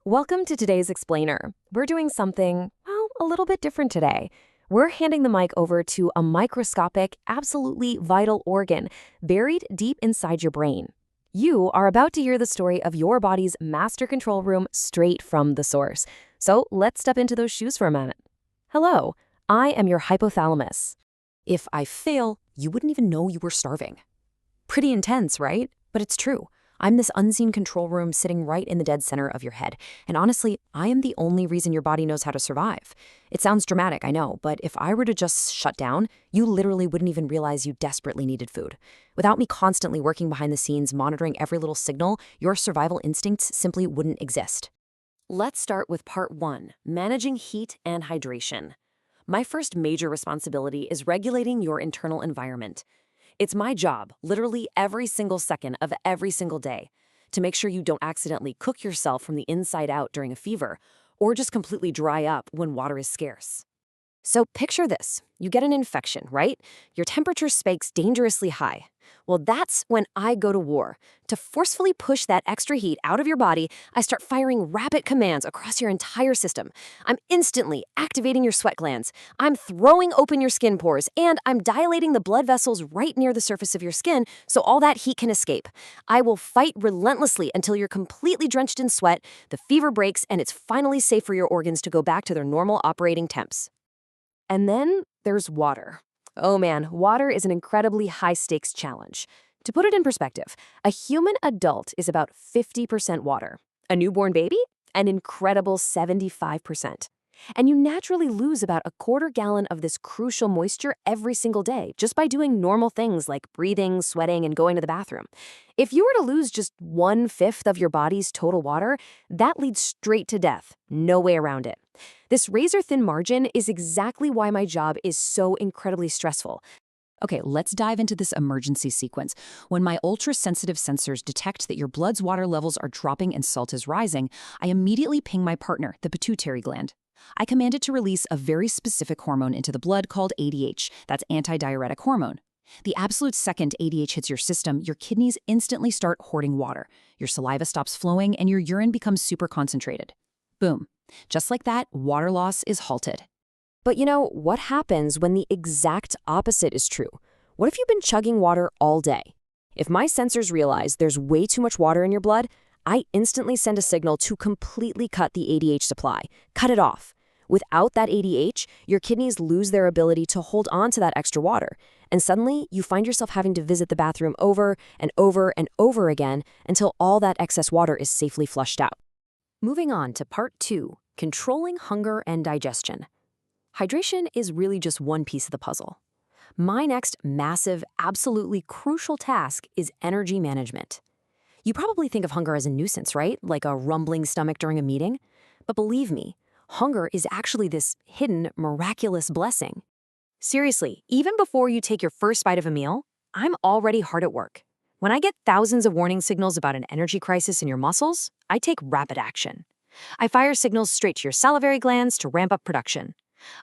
Welcome to today's Explainer. We're doing something, well, a little bit different today. We're handing the mic over to a microscopic, absolutely vital organ buried deep inside your brain. You are about to hear the story of your body's master control room straight from the source. So let's step into those shoes for a minute. Hello, I am your hypothalamus. If I fail, you wouldn't even know you were starving. Pretty intense, right? But it's true. I'm this unseen control room sitting right in the dead center of your head. And honestly, I am the only reason your body knows how to survive. It sounds dramatic, I know, but if I were to just shut down, you literally wouldn't even realize you desperately needed food. Without me constantly working behind the scenes, monitoring every little signal, your survival instincts simply wouldn't exist. Let's start with part 1, managing heat and hydration. My first major responsibility is regulating your internal environment. It's my job, literally every single second of every single day, to make sure you don't accidentally cook yourself from the inside out during a fever, or just completely dry up when water is scarce. So picture this. You get an infection, right? Your temperature spikes dangerously high. Well, that's when I go to war. To forcefully push that extra heat out of your body, I start firing rapid commands across your entire system. I'm instantly activating your sweat glands. I'm throwing open your skin pores, and I'm dilating the blood vessels right near the surface of your skin so all that heat can escape. I will fight relentlessly until you're completely drenched in sweat, the fever breaks, and it's finally safe for your organs to go back to their normal operating temps. And then there's water. Oh man, water is an incredibly high-stakes challenge. To put it in perspective, a human adult is about 50% water. A newborn baby? An incredible 75%. And you naturally lose about a quarter gallon of this crucial moisture every single day just by doing normal things like breathing, sweating, and going to the bathroom. If you were to lose just 1/5 of your body's total water, that leads straight to death. No way around it. This razor-thin margin is exactly why my job is so incredibly stressful. Okay, let's dive into this emergency sequence. When my ultra-sensitive sensors detect that your blood's water levels are dropping and salt is rising, I immediately ping my partner, the pituitary gland. I command it to release a very specific hormone into the blood called ADH. That's antidiuretic hormone. The absolute second ADH hits your system, your kidneys instantly start hoarding water. Your saliva stops flowing and your urine becomes super concentrated. Boom. Just like that, water loss is halted. But what happens when the exact opposite is true? What if you've been chugging water all day? If my sensors realize there's way too much water in your blood, I instantly send a signal to completely cut the ADH supply. Cut it off. Without that ADH, your kidneys lose their ability to hold on to that extra water. And suddenly, you find yourself having to visit the bathroom over and over and over again until all that excess water is safely flushed out. Moving on to part 2, controlling hunger and digestion. Hydration is really just one piece of the puzzle. My next massive, absolutely crucial task is energy management. You probably think of hunger as a nuisance, right? Like a rumbling stomach during a meeting. But believe me, hunger is actually this hidden, miraculous blessing. Seriously, even before you take your first bite of a meal, I'm already hard at work. When I get thousands of warning signals about an energy crisis in your muscles, I take rapid action. I fire signals straight to your salivary glands to ramp up production.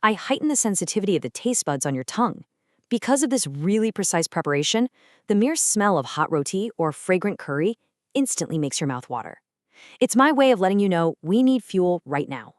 I heighten the sensitivity of the taste buds on your tongue. Because of this really precise preparation, the mere smell of hot roti or fragrant curry instantly makes your mouth water. It's my way of letting you know we need fuel right now.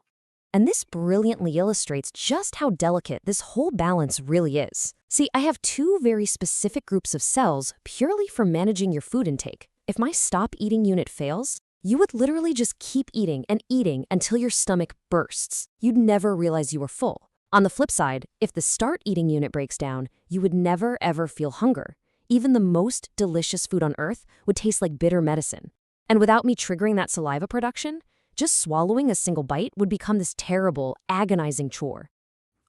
And this brilliantly illustrates just how delicate this whole balance really is. See, I have 2 very specific groups of cells purely for managing your food intake. If my stop eating unit fails, you would literally just keep eating and eating until your stomach bursts. You'd never realize you were full. On the flip side, if the start eating unit breaks down, you would never ever feel hunger. Even the most delicious food on earth would taste like bitter medicine. And without me triggering that saliva production, just swallowing a single bite would become this terrible, agonizing chore.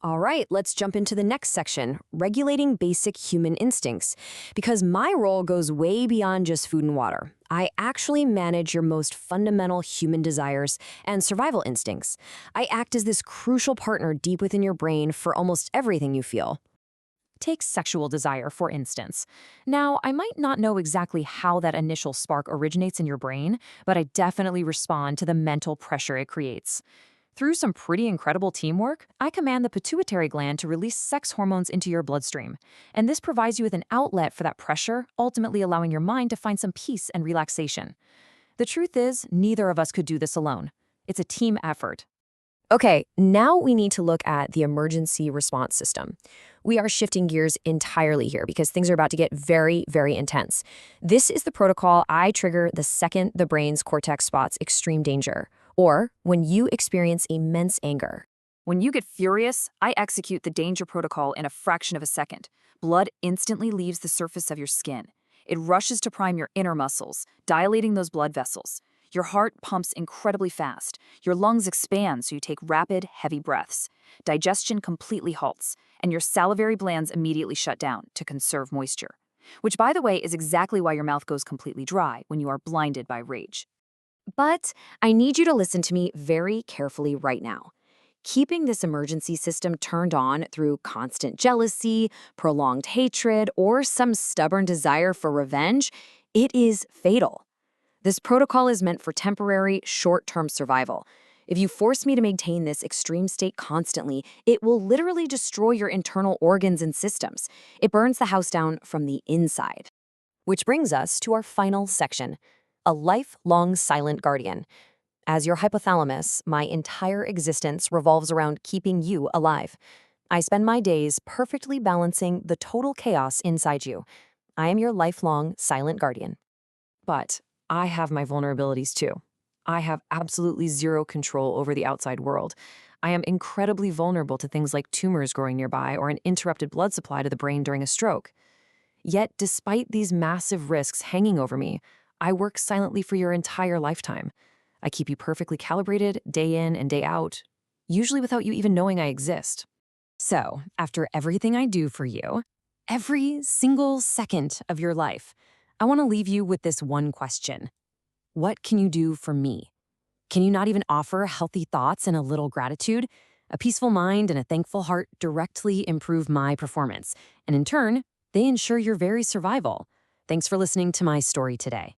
All right, let's jump into the next section, regulating basic human instincts. Because my role goes way beyond just food and water. I actually manage your most fundamental human desires and survival instincts. I act as this crucial partner deep within your brain for almost everything you feel. Take sexual desire, for instance. Now, I might not know exactly how that initial spark originates in your brain, but I definitely respond to the mental pressure it creates. Through some pretty incredible teamwork, I command the pituitary gland to release sex hormones into your bloodstream. And this provides you with an outlet for that pressure, ultimately allowing your mind to find some peace and relaxation. The truth is, neither of us could do this alone. It's a team effort. Okay, now we need to look at the emergency response system. We are shifting gears entirely here because things are about to get very, very intense. This is the protocol I trigger the second the brain's cortex spots extreme danger, or when you experience immense anger. When you get furious, I execute the danger protocol in a fraction of a second. Blood instantly leaves the surface of your skin. It rushes to prime your inner muscles, dilating those blood vessels. Your heart pumps incredibly fast. Your lungs expand so you take rapid, heavy breaths. Digestion completely halts, and your salivary glands immediately shut down to conserve moisture. Which, by the way, is exactly why your mouth goes completely dry when you are blinded by rage. But I need you to listen to me very carefully right now. Keeping this emergency system turned on through constant jealousy, prolonged hatred, or some stubborn desire for revenge, it is fatal. This protocol is meant for temporary, short-term survival. If you force me to maintain this extreme state constantly, it will literally destroy your internal organs and systems. It burns the house down from the inside. Which brings us to our final section, a lifelong silent guardian. As your hypothalamus, my entire existence revolves around keeping you alive. I spend my days perfectly balancing the total chaos inside you. I am your lifelong silent guardian. But I have my vulnerabilities too. I have absolutely zero control over the outside world. I am incredibly vulnerable to things like tumors growing nearby or an interrupted blood supply to the brain during a stroke. Yet, despite these massive risks hanging over me, I work silently for your entire lifetime. I keep you perfectly calibrated day in and day out, usually without you even knowing I exist. So, after everything I do for you, every single second of your life, I want to leave you with this one question. What can you do for me? Can you not even offer healthy thoughts and a little gratitude? A peaceful mind and a thankful heart directly improve my performance, and in turn, they ensure your very survival. Thanks for listening to my story today.